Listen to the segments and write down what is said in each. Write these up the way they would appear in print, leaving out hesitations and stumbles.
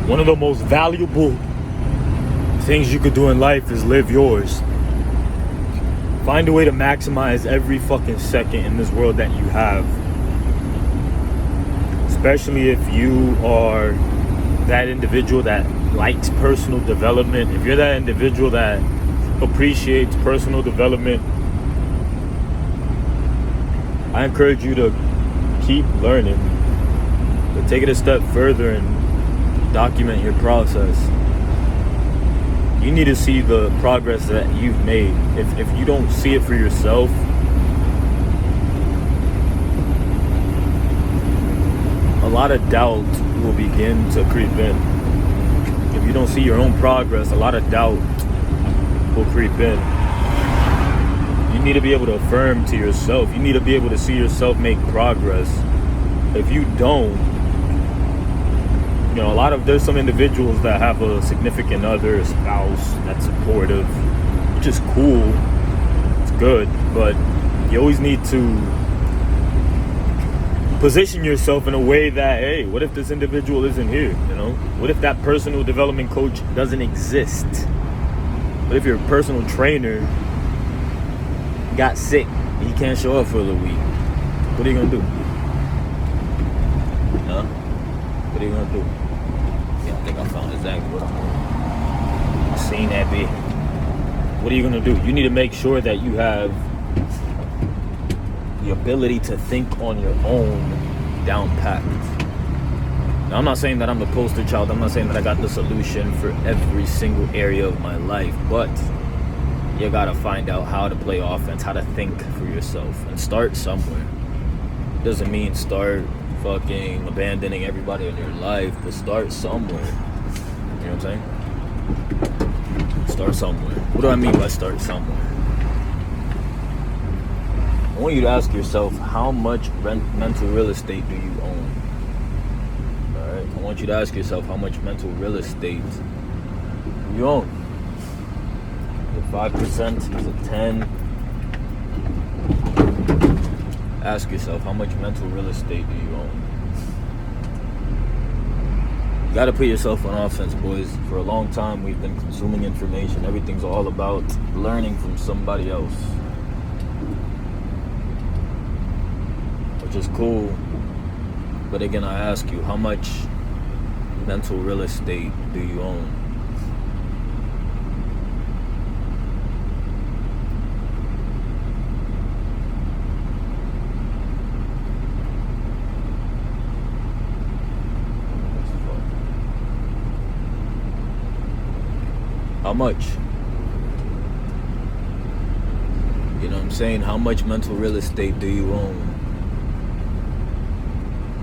One of the most valuable things you could do in life is live yours. Find a way to maximize every fucking second in this world that you have. Especially if you are that individual that likes personal development. If you're that individual that appreciates personal development, I encourage you to keep learning, but take it a step further and document your process. You need to see the progress that you've made. If you don't see it for yourself, a lot of doubt will begin to creep in. If you don't see your own progress, a lot of doubt will creep in. You need to be able to affirm to yourself. You need to be able to see yourself make progress. If you don't, there's some individuals that have a significant other, a spouse that's supportive, which is cool, it's good, but you always need to position yourself in a way that, hey, what if this individual isn't here, What if that personal development coach doesn't exist? What if your personal trainer got sick and he can't show up for a week? What are you gonna do? What are you gonna do? Yeah, I think I found exactly what I'm doing. I seen that bit. What are you gonna do? You need to make sure that you have the ability to think on your own down pat. Now, I'm not saying that I'm the poster child. I'm not saying that I got the solution for every single area of my life, but you gotta find out how to play offense, how to think for yourself, and start somewhere. Doesn't mean start fucking abandoning everybody in your life, but start somewhere. You know what I'm saying? Start somewhere. What do I mean by start somewhere? I want you to ask yourself, how much mental real estate do you own? Alright? I want you to ask yourself, how much mental real estate do you own? Is it 5%? Is it 10%? Ask yourself, how much mental real estate do you own? You gotta put yourself on offense, boys. For a long time, we've been consuming information. Everything's all about learning from somebody else, which is cool. But again, I ask you, how much mental real estate do you own? How much? You know what I'm saying? How much mental real estate do you own?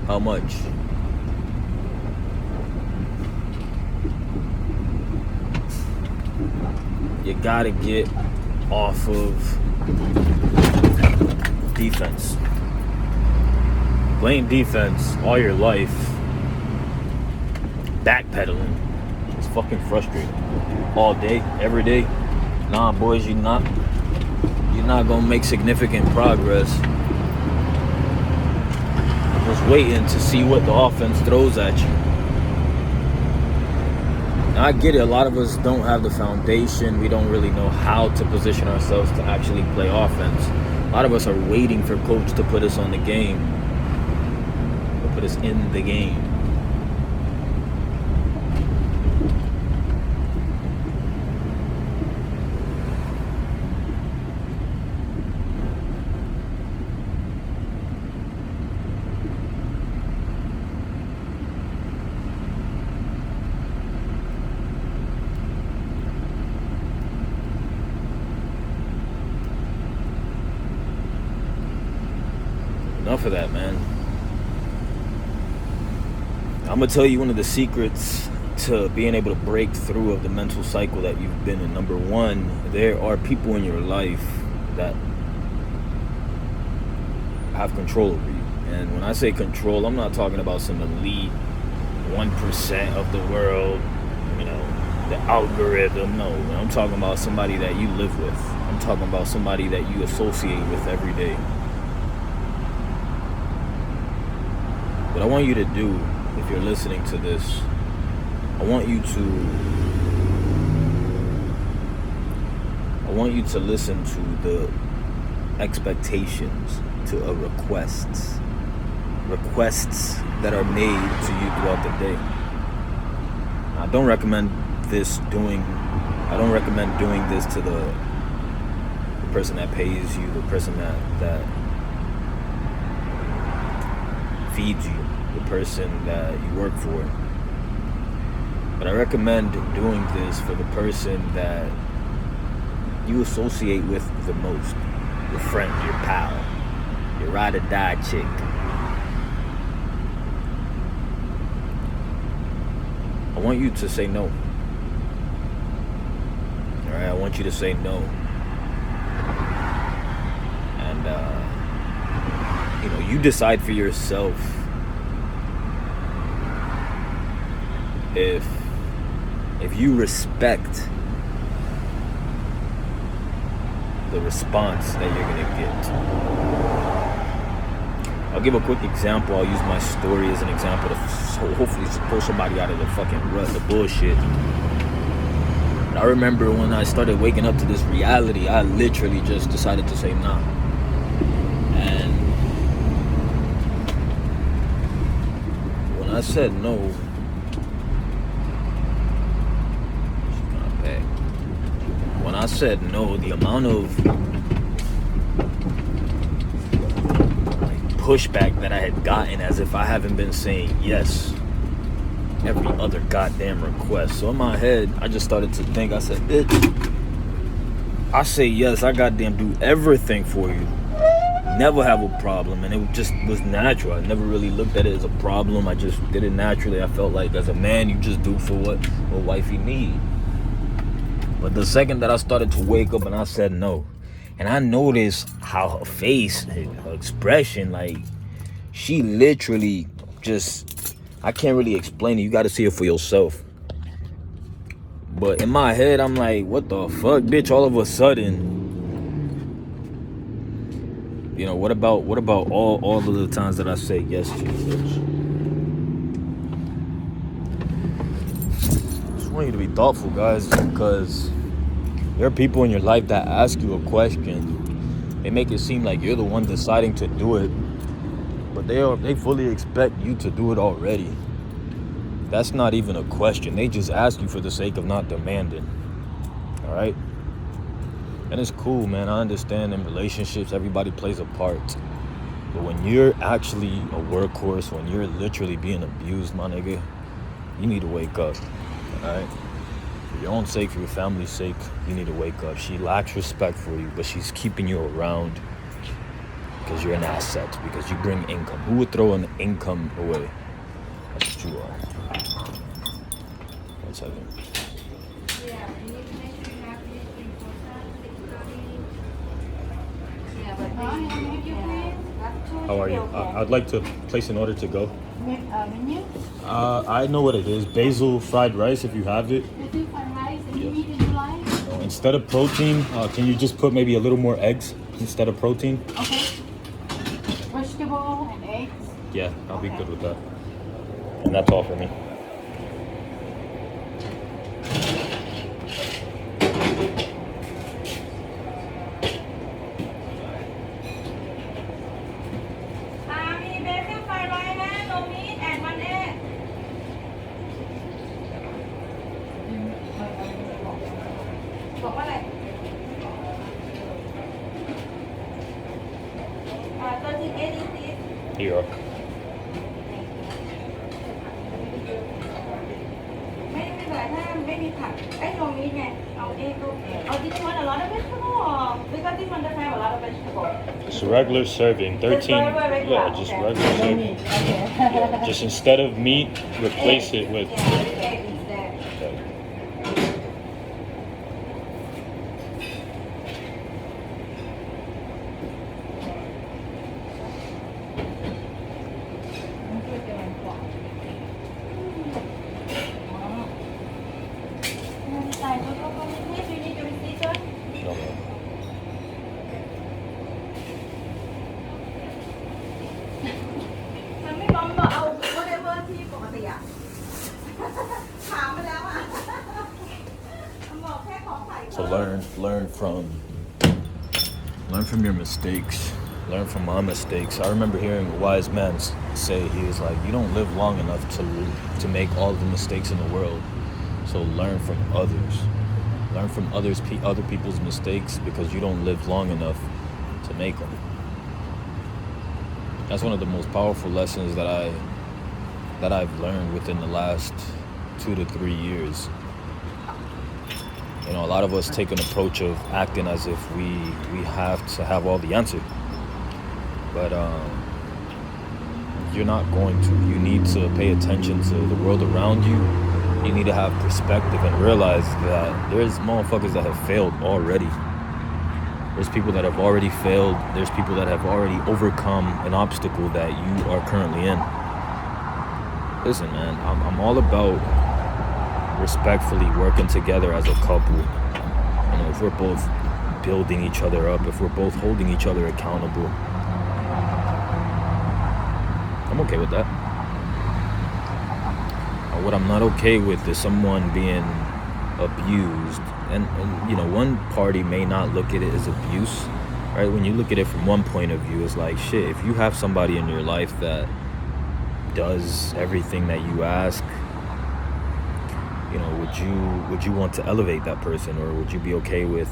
How much? You gotta get off of defense. Playing defense all your life, backpedaling, it's fucking frustrating. All day, every day. Nah, boys, you're not gonna make significant progress. Just waiting to see what the offense throws at you. Now, I get it. A lot of us don't have the foundation. We don't really know how to position ourselves to actually play offense. A lot of us are waiting for coach to put us on the game, or put us in the game. Enough of that, man. I'm gonna tell you one of the secrets to being able to break through of the mental cycle that you've been in. Number one, there are people in your life that have control over you. And when I say control, I'm not talking about some elite 1% of the world, the algorithm. No, I'm talking about somebody that you live with. I'm talking about somebody that you associate with every day. What I want you to do, if you're listening to this, I want you to listen to the expectations, to a requests that are made to you throughout the day. I don't recommend doing this to the person that pays you, the person that feeds you, the person that you work for. But I recommend doing this for the person that you associate with the most. Your friend, your pal, your ride or die chick. I want you to say no. Alright, I want you to say no. And you decide for yourself if you respect the response that you're gonna get. I'll give a quick example. I'll use my story as an example to hopefully pull somebody out of the fucking rut, the bullshit. But I remember when I started waking up to this reality, I literally just decided to say nah. And when I said no, when I said no, the amount of pushback that I had gotten, as if I haven't been saying yes every other goddamn request. So in my head, I just started to think, I said, bitch, I say yes, I goddamn do everything for you. Never have a problem. And it just was natural. I never really looked at it as a problem. I just did it naturally. I felt like as a man, you just do for what wifey need. But the second that I started to wake up and I said no, and I noticed how her face, her expression, like, she literally just, I can't really explain it. You got to see it for yourself. But in my head, I'm like, what the fuck, bitch? All of a sudden, what about all of the times that I say yes to you, bitch? I just want you to be thoughtful, guys, because there are people in your life that ask you a question. They make it seem like you're the one deciding to do it, but they fully expect you to do it already. That's not even a question. They just ask you for the sake of not demanding. All right? And it's cool, man. I understand in relationships, everybody plays a part. But when you're actually a workhorse, when you're literally being abused, my nigga, you need to wake up. All right? For your own sake, for your family's sake, you need to wake up. She lacks respect for you, but she's keeping you around because you're an asset, because you bring income. Who would throw an income away? That's what you are. 1 second. How are you? I'd like to place an order to go. Menu? I know what it is. Basil fried rice, if you have it. Basil fried rice. And Yes. meat do you like? Instead of protein, can you just put maybe a little more eggs instead of protein? Okay. Vegetable and eggs. Yeah, I'll be Okay. good with that. And that's all for me. Basil fried rice, no meat and 1 egg.บอกว่าอะไร38 is this. Here you are. ไม่เหลือถ้าไม่มีผักno meat ไงเอา egg ก็โอเคเอา this one a lot of vegetable or because this one doesn't have a lot of vegetable. It's a regular serving, 13. Just regular, Yeah, just okay. regular serving. Okay. Yeah, just instead of meat, replace it with. Yeah, egg instead. Okay. No, no. มันไม่บอมบอกเอา whatever ที่ปกติอะถาม So learn from your mistakes. Learn from my mistakes. I remember hearing a wise man say, he was like, you don't live long enough to make all the mistakes in the world. So learn from others. Learn from other people's mistakes, because you don't live long enough to make them. That's one of the most powerful lessons that I've learned within the last 2 to 3 years. You know, a lot of us take an approach of acting as if we have to have all the answer. But you're not going to. You need to pay attention to the world around you. You need to have perspective and realize that there's motherfuckers that have failed already. There's people that have already failed. There's people that have already overcome an obstacle that you are currently in. Listen, man, I'm all about respectfully working together as a couple. You know, if we're both building each other up, if we're both holding each other accountable, I'm okay with that. What I'm not okay with is someone being abused. And you know, one party may not look at it as abuse, right? When you look at it from one point of view, it's like, shit, if you have somebody in your life that does everything that you ask, you know, would you want to elevate that person, or would you be okay with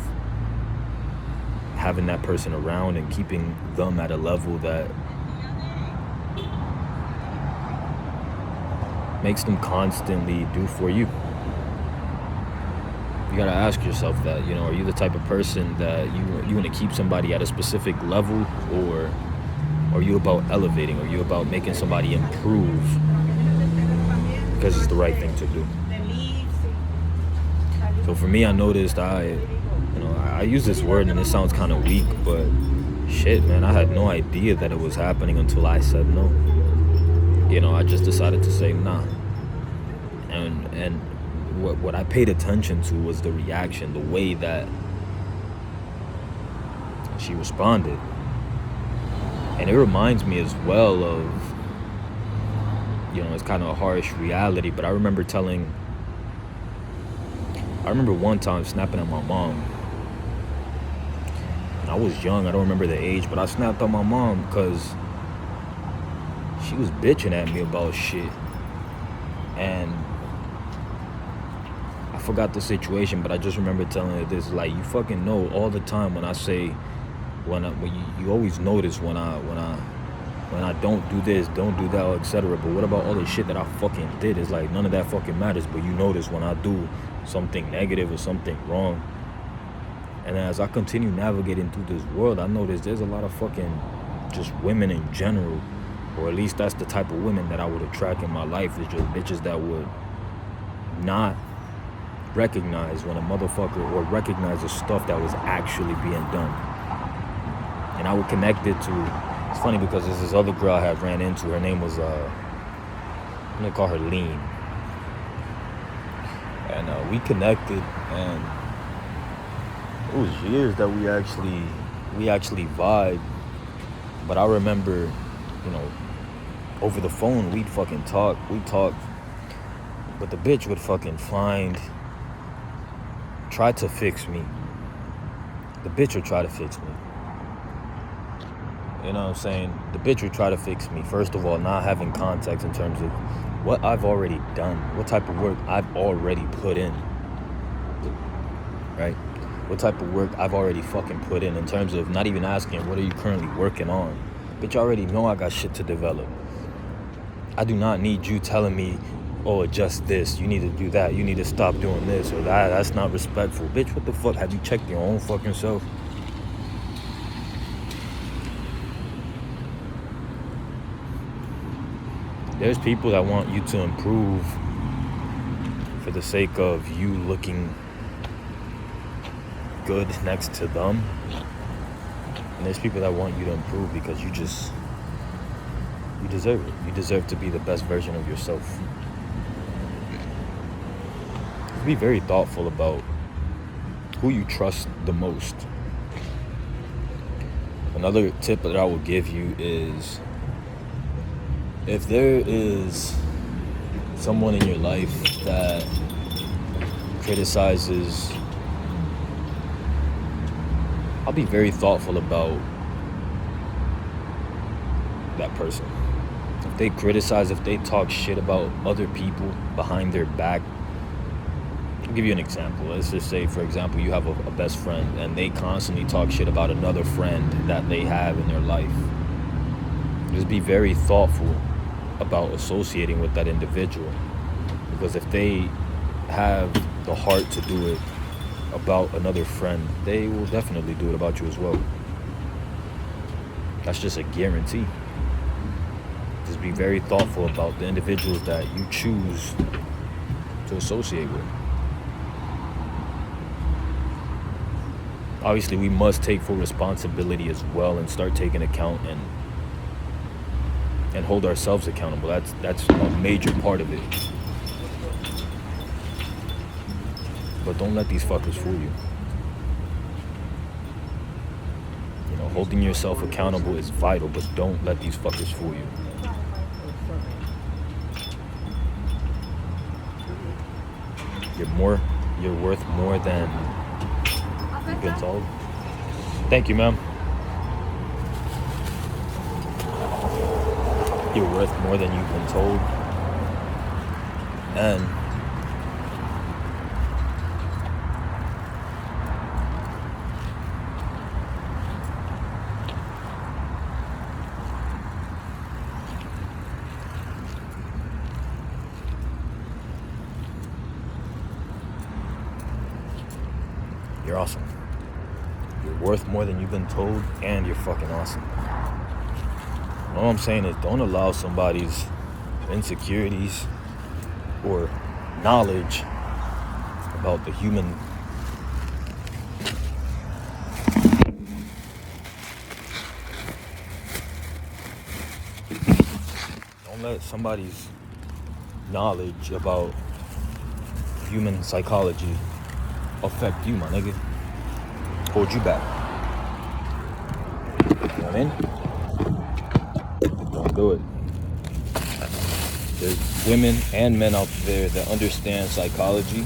having that person around and keeping them at a level that makes them constantly do for you? You gotta ask yourself that. You know, are you the type of person that you want to keep somebody at a specific level, or are you about elevating? Are you about making somebody improve because it's the right thing to do? So for me, I noticed I use this word and it sounds kind of weak, but shit, man, I had no idea that it was happening until I said no. You know, I just decided to say nah. And what I paid attention to was the reaction, the way that she responded. And it reminds me as well of, you know, it's kind of a harsh reality, but I remember one time snapping at my mom. And I was young, I don't remember the age, but I snapped at my mom because she was bitching at me about shit. And I forgot the situation, but I just remember telling her this, like, you fucking know all the time when I say, when you always notice when I don't do this, don't do that, etc. But what about all the shit that I fucking did? It's like none of that fucking matters, but you notice when I do something negative or something wrong. And as I continue navigating through this world, I notice there's a lot of fucking just women in general, or at least that's the type of women that I would attract in my life, is just bitches that would not recognize when a motherfucker, or recognize the stuff that was actually being done. And I would connect it to, it's funny because there's this other girl I had ran into. Her name was, I'm gonna call her Lean. And we connected, and it was years that we actually vibed. But I remember, you know, over the phone we'd talk, but the bitch would fucking try to fix me. The bitch would try to fix me. You know what I'm saying? The bitch would try to fix me. First of all, not having context in terms of what I've already done, what type of work I've already put in, right? What type of work I've already fucking put in terms of not even asking, what are you currently working on? Bitch, I already know I got shit to develop. I do not need you telling me, oh, adjust this, you need to do that, you need to stop doing this or that. That's not respectful. Bitch, what the fuck? Have you checked your own fucking self? There's people that want you to improve for the sake of you looking good next to them. And there's people that want you to improve because you deserve it. You deserve to be the best version of yourself. Be very thoughtful about who you trust the most. Another tip that I will give you is, if there is someone in your life that criticizes I'll be very thoughtful about that person. If they criticize, if they talk shit about other people behind their back, I'll give you an example. Let's just say, for example, you have a best friend and they constantly talk shit about another friend that they have in their life. Just be very thoughtful about associating with that individual, because if they have the heart to do it about another friend, they will definitely do it about you as well. That's just a guarantee. Just be very thoughtful about the individuals that you choose to associate with. Obviously, we must take full responsibility as well and start taking account and hold ourselves accountable. That's a major part of it. But don't let these fuckers fool you. You know, holding yourself accountable is vital, but don't let these fuckers fool you. You're worth more than you've been told. Thank you, ma'am. You're worth more than you've been told. And you're awesome. You're worth more than you've been told, and you're fucking awesome. All I'm saying is, don't allow somebody's insecurities or knowledge about the human don't let somebody's knowledge about human psychology affect you, my nigga. Hold you back. You know what I mean? Don't do it. There's women and men out there that understand psychology.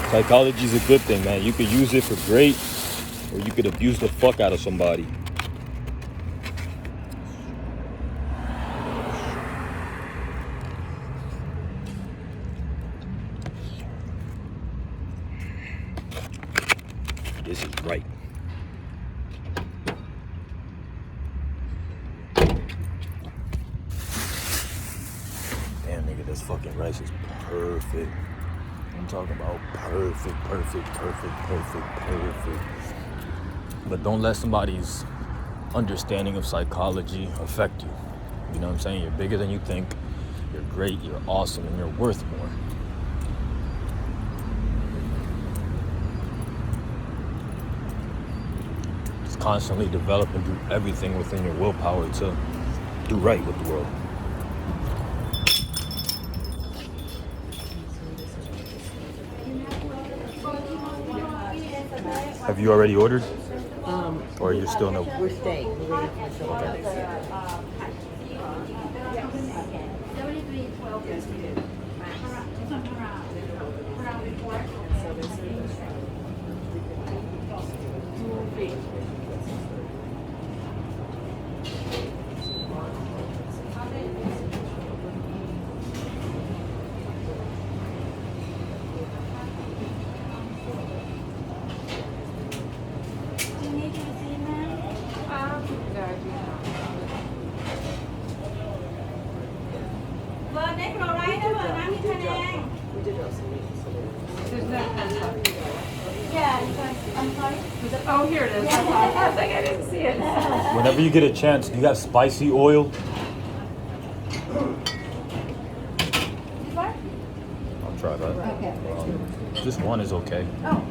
Psychology is a good thing, man. You could use it for great, or you could abuse the fuck out of somebody. This is right. Damn, nigga, this fucking rice is perfect. I'm talking about perfect. But don't let somebody's understanding of psychology affect you. You know what I'm saying? You're bigger than you think. You're great, you're awesome, and you're worth more. Just constantly develop and do everything within your willpower to do right with the world. Have you already ordered? Or you're still no? We're staying. We're waiting for the delivery. Oh, here it is. I was like, I didn't see it. Whenever you get a chance, do you have spicy oil? I'll try that. Okay. Just one is okay. Oh.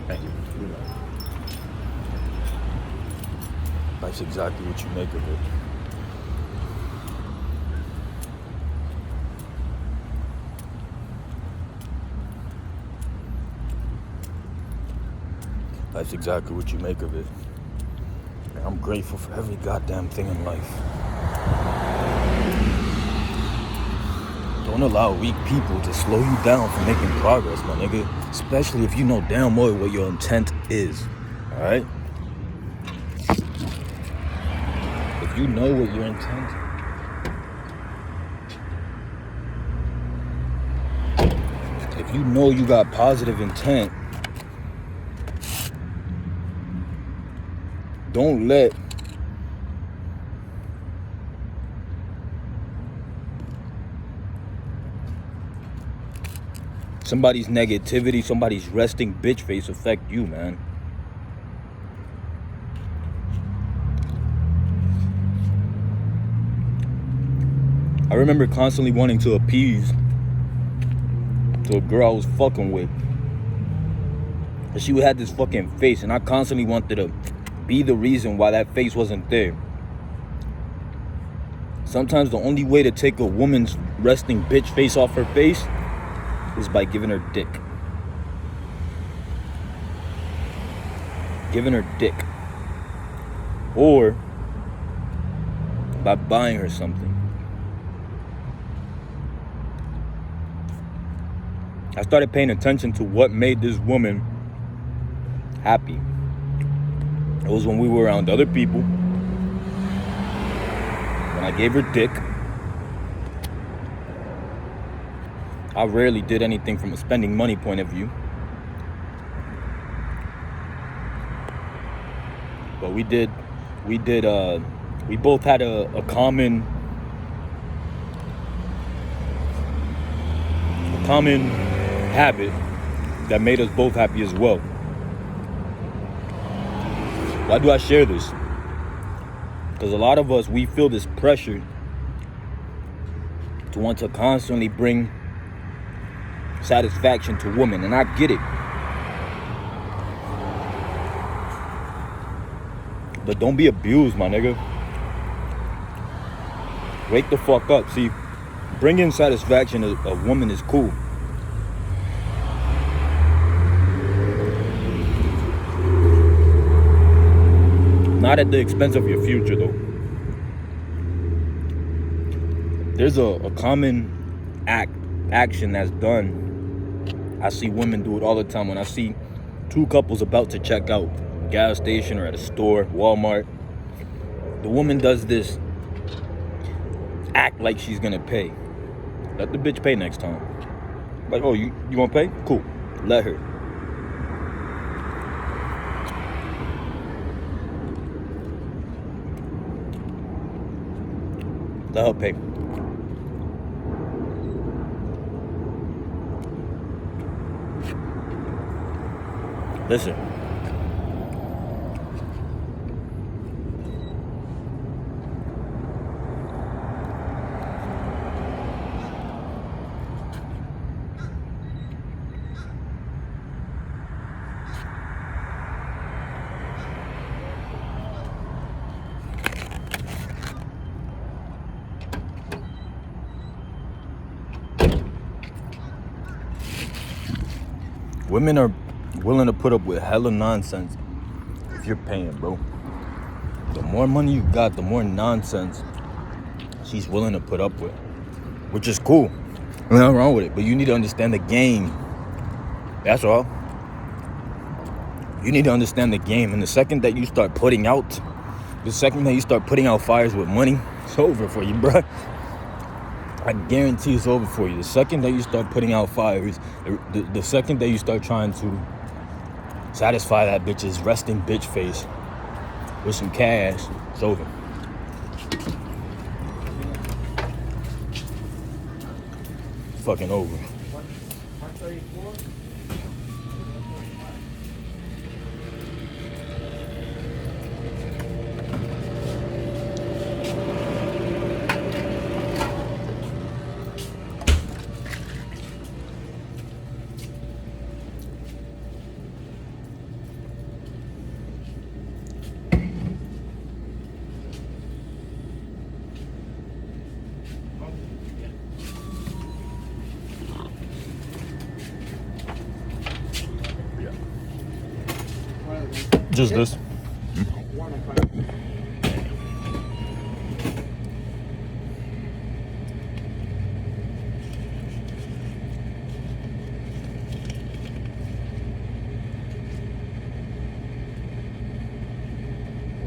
Thank you. That's exactly what you make of it. That's exactly what you make of it. And I'm grateful for every goddamn thing in life. Don't allow weak people to slow you down from making progress, my nigga. Especially if you know damn well what your intent is. Alright? If you know what your intent is. If you know you got positive intent, don't let somebody's negativity, somebody's resting bitch face affect you, man. I remember constantly wanting to appease to a girl I was fucking with. And she had this fucking face, and I constantly wanted to be the reason why that face wasn't there. Sometimes the only way to take a woman's resting bitch face off her face is by giving her dick. Giving her dick. Or by buying her something. I started paying attention to what made this woman happy. It was when we were around other people, when I gave her dick. I rarely did anything from a spending money point of view, but we both had a common habit that made us both happy as well. Why do I share this? Because a lot of us, we feel this pressure to want to constantly bring satisfaction to women, and I get it. But don't be abused, my nigga. Wake the fuck up. See, bringing satisfaction to a woman is cool. Not at the expense of your future, though. There's a common action that's done. I see women do it all the time. When I see two couples about to check out, gas station or at a store, Walmart, the woman does this act like she's gonna pay. Let the bitch pay next time. Like, oh, you wanna pay? Cool. Let her. Let her pay. Listen. Women are willing to put up with hella nonsense if you're paying, bro. The more money you got, the more nonsense she's willing to put up with, which is cool. Nothing wrong with it, but you need to understand the game. That's all. You need to understand the game, and the second that you start putting out fires with money, it's over for you, bro. I guarantee it's over for you. The second that you start putting out fires, the second that you start trying to satisfy that bitch's resting bitch face with some cash, it's over. It's fucking over. 134. Just this. One and five. You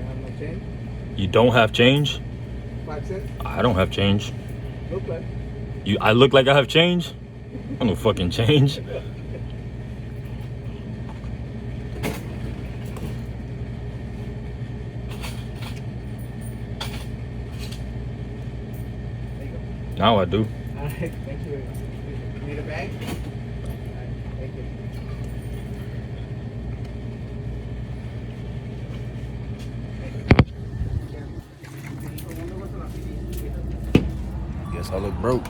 have no change? You don't have change? 5 cents? I don't have change. Look like. I look like I have change? I don't fucking change. Now I do. All right, thank you very much. You need a bag? All right, thank you. Guess I look broke.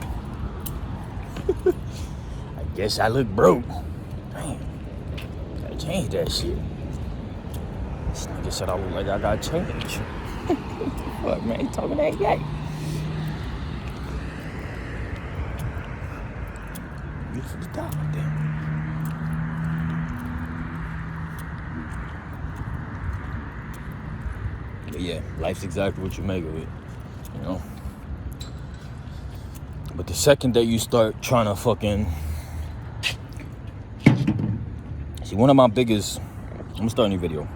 I guess I look broke. Damn. Gotta change that shit. This nigga said I look like I got change. Fuck, man, he talking that guy. You for the dollar, damn. But yeah, life's exactly what you make of it, you know? But the second that you start trying to fucking... See, one of my biggest... I'm gonna start a new video.